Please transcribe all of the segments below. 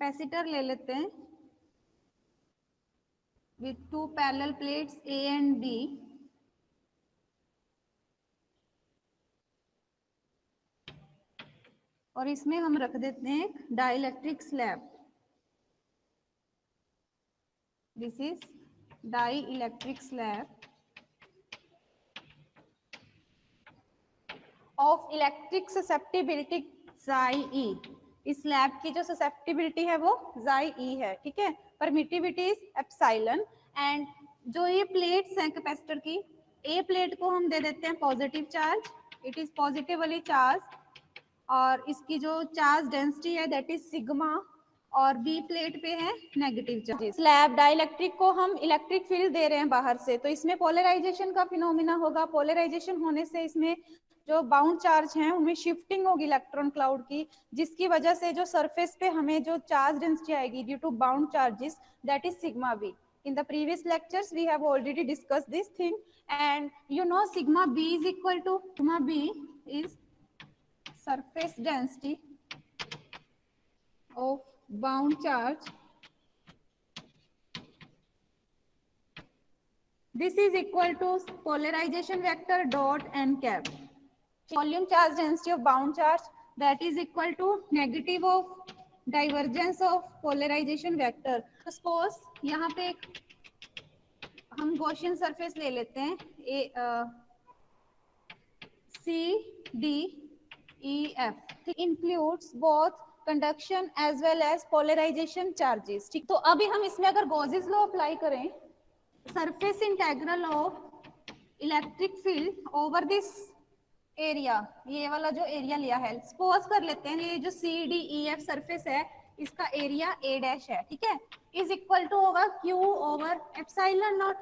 Capacitor ले लेते हैं with 2 parallel plates A and B, और इसमें हम रख देते हैं एक dielectric slab. This is dielectric slab of electric susceptibility Xi E। इस स्लैब की जो ससेप्टिबिलिटी है वो Xi E है, ठीक है। Permittivity is epsilon. एंड जो ये प्लेट्स हैं कैपेसिटर की, ए प्लेट को हम दे देते हैं positive charge, it is positively charge, और इसकी जो चार्ज डेंसिटी है दैट इज सिग्मा, और बी प्लेट पे है नेगेटिव चार्ज। स्लैब डाइलेक्ट्रिक को हम इलेक्ट्रिक फील्ड दे रहे हैं बाहर से, तो इसमें पोलराइजेशन का फिनोमिना होगा। पोलराइजेशन होने से इसमें जो बाउंड चार्ज हैं उनमें शिफ्टिंग होगी इलेक्ट्रॉन क्लाउड की, जिसकी वजह से जो सरफेस पे हमें जो चार्ज डेंसिटी आएगी due to bound charges that is sigma b. In the previous lectures we have already discussed this thing, and you know sigma b is equal to, sigma b is surface density of bound charge, this is equal to polarization vector dot n cap, volume charge density of bound charge that is equal to negative of divergence of polarization vector। तो suppose यहाँ पे हम Gaussian surface ले लेते हैं CDEF, includes both conduction as well as polarization charges, ठीक। तो अभी हम इसमें अगर गॉसेस लॉ अप्लाई करें, surface integral of electric field over this area, ये वाला जो एरिया लिया है, सपोज कर लेते हैं ये जो CDEF सरफेस है इसका एरिया A डैश है, ठीक है, इज इक्वल टू होगा Q ओवर एप्सिलॉन नॉट।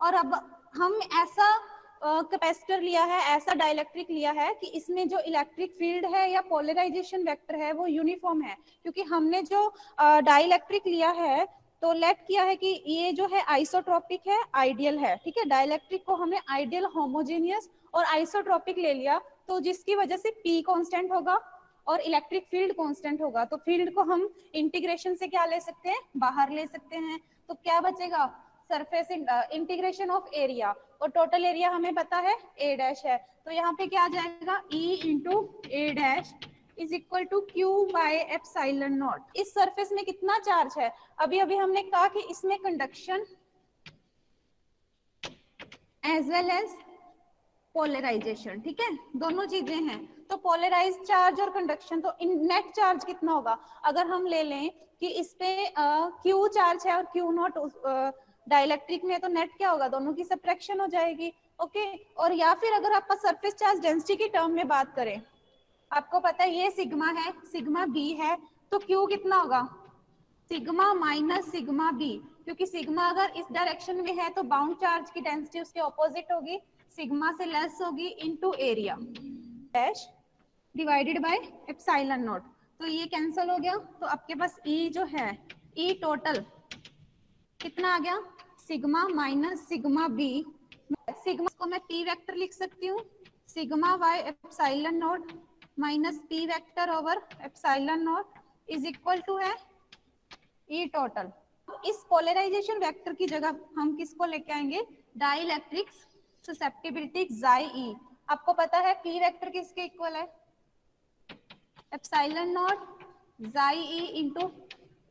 और अब हम ऐसा कैपेसिटर लिया है, ऐसा डाइलेक्ट्रिक लिया है कि इसमें जो इलेक्ट्रिक फील्ड है या पोलराइजेशन वेक्टर है वो यूनिफॉर्म है, क्योंकि हमने जो डाइलेक्ट्रिक लिया है तो लेट किया है कि ये जो है आइसोट्रोपिक है, आइडियल है, ठीक है। डाइलेक्ट्रिक को हमने आइडियल, होमोजेनियस और आइसोट्रोपिक ले लिया, तो जिसकी वजह से P कांस्टेंट होगा और इलेक्ट्रिक फील्ड कांस्टेंट होगा। तो फील्ड को हम इंटीग्रेशन से क्या ले सकते हैं, बाहर ले सकते हैं। तो क्या बचेगा, सरफेस इंटीग्रेशन ऑफ एरिया, और टोटल एरिया हमें पता है A डैश है, तो यहाँ पे क्या आ जाएगा E into A dash is equal to Q by epsilon naught. इस सरफेस में कितना चार्ज है, अभी अभी हमने कहा कि इसमें conduction as well as polarisation, ठीक है, दोनों चीजें हैं। तो पोलराइज चार्ज और कंडक्शन, तो नेट चार्ज कितना होगा, अगर हम ले लें कि इस पे Q चार्ज है और Q नॉट डाइलेक्ट्रिक में, तो नेट क्या होगा, दोनों की सबट्रैक्शन हो जाएगी, ओके। और या फिर अगर आप सरफेस चार्ज डेंसिटी की टर्म में बात करें, आपको पता है ये सिग्मा है, सिग्मा बी है, तो Q कितना होगा, सिग्मा माइनस सिग्मा बी, क्योंकि सिग्मा अगर इस डायरेक्शन में है तो बाउंड चार्ज की डेंसिटी उसके ऑपोजिट होगी, सिग्मा से लेस होगी, into area dash divided by epsilon not. तो ये कैंसिल हो गया, तो आपके पास E जो है, E टोटल कितना आ गया, sigma minus sigma b, sigma को मैं P वेक्टर लिख सकती हूँ, sigma by epsilon naught minus P vector over epsilon naught is equal to है E टोटल। इस पोलराइजेशन वेक्टर की जगह हम किसको लेके आएंगे, डाइलेक्ट्रिक ससेप्टिबिलिटी Xi E। आपको पता है P वेक्टर किसके इक्वल है, epsilon not Xi E into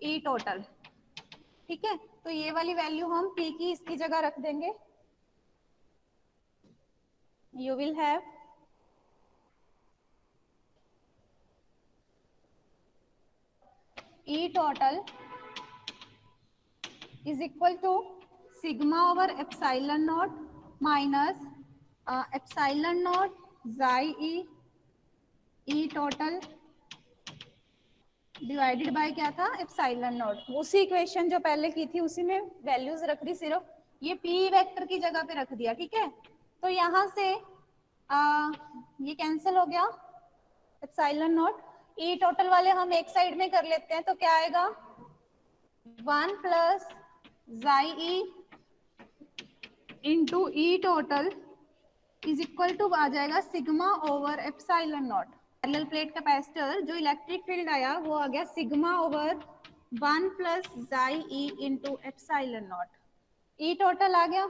E total, ठीक है। तो ये वाली वैल्यू हम P की इसकी जगह रख देंगे, you will have E total is equal to sigma over epsilon naught minus epsilon naught xi E total divided by क्या था, एप्सिलॉन नॉट। उसी इक्वेशन जो पहले की थी उसी में वैल्यूज रख दी, सिर्फ ये P वेक्टर की जगह पे रख दिया, ठीक है। तो यहाँ से ये कैंसिल हो गया, एप्सिलॉन नॉट, E टोटल वाले हम एक साइड में कर लेते हैं, तो क्या आएगा 1 plus Xi E into E total is equal to आ जाएगा sigma over epsilon naught. Parallel plate capacitor जो इलेक्ट्रिक फील्ड आया वो आ गया सिग्मा ओवर 1 प्लस जाई E into epsilon naught. E total आ गया।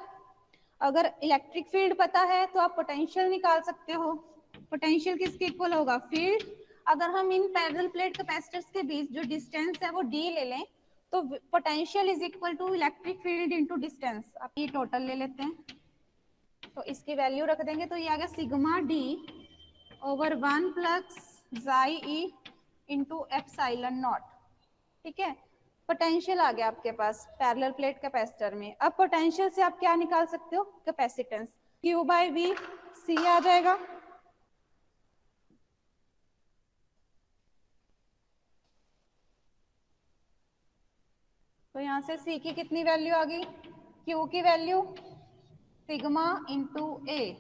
अगर इलेक्ट्रिक फील्ड पता है तो आप पोटेंशियल निकाल सकते हो। पोटेंशियल किसके इक्वल होगा? फील्ड। अगर हम इन पैरेलल प्लेट कैपेसिटर्स के बीच जो डिस्टेंस है वो डी ले लें तो potential is equal to electric field into distance. आप ये टोटल ले लेते हैं तो इसकी वैल्यू रख देंगे तो ये आ गया सिग्मा डी ओवर 1 प्लस जाई ई इंटू एप्सिलॉन नॉट। ठीक है, पोटेंशियल आ गया आपके पास पैरेलल प्लेट कैपेसिटर में। अब पोटेंशियल से आप क्या निकाल सकते हो? कैपेसिटेंस। Q बाई वी सी आ जाएगा। तो यहां से C की कितनी वैल्यू आ गई? Q की वैल्यू सिग्मा इंटू ए,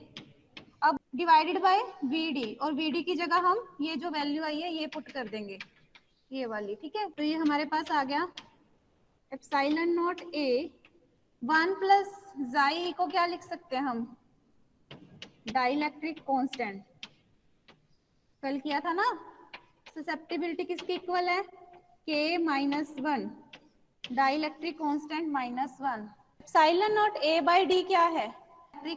अब डिवाइडेड बाय VD, और VD की जगह हम ये जो वैल्यू आई है ये पुट कर देंगे, ये वाली। ठीक है, तो ये हमारे पास आ गया एप्सिलॉन नॉट ए 1 प्लस जाई को क्या लिख सकते हैं हम? Dielectric constant. कल किया था ना, ससेप्टिबिलिटी किसकी इक्वल है? K minus 1, dielectric constant minus 1। Epsilon not A by D क्या है?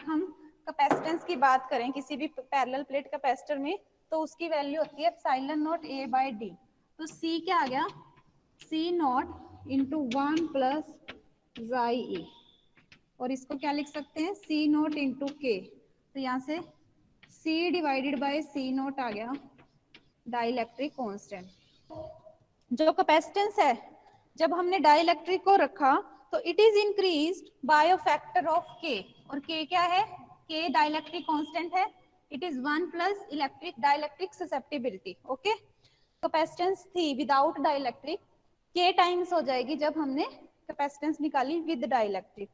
हम कैपेसिटेंस की बात करें किसी भी पैरेलल प्लेट कैपेसिटर में तो उसकी वैल्यू होती है epsilon not A by D. तो C क्या आ गया? C नॉट इंटू 1 प्लस जाई ई, और इसको क्या लिख सकते हैं? C नॉट इंटू के। तो यहाँ से C divided by C naught आ गया डाइलेक्ट्रिक कांस्टेंट। जो कैपेसिटेंस है जब हमने डाइलेक्ट्रिक को रखा तो it is increased by a factor of के, और के क्या है? के डाइलेक्ट्रिक कांस्टेंट है। It is 1 plus electric dielectric susceptibility. Okay, capacitance थी विदाउट डाइलेक्ट्रिक, के टाइम्स हो जाएगी जब हमने कैपेसिटेंस निकाली विद डाइलेक्ट्रिक।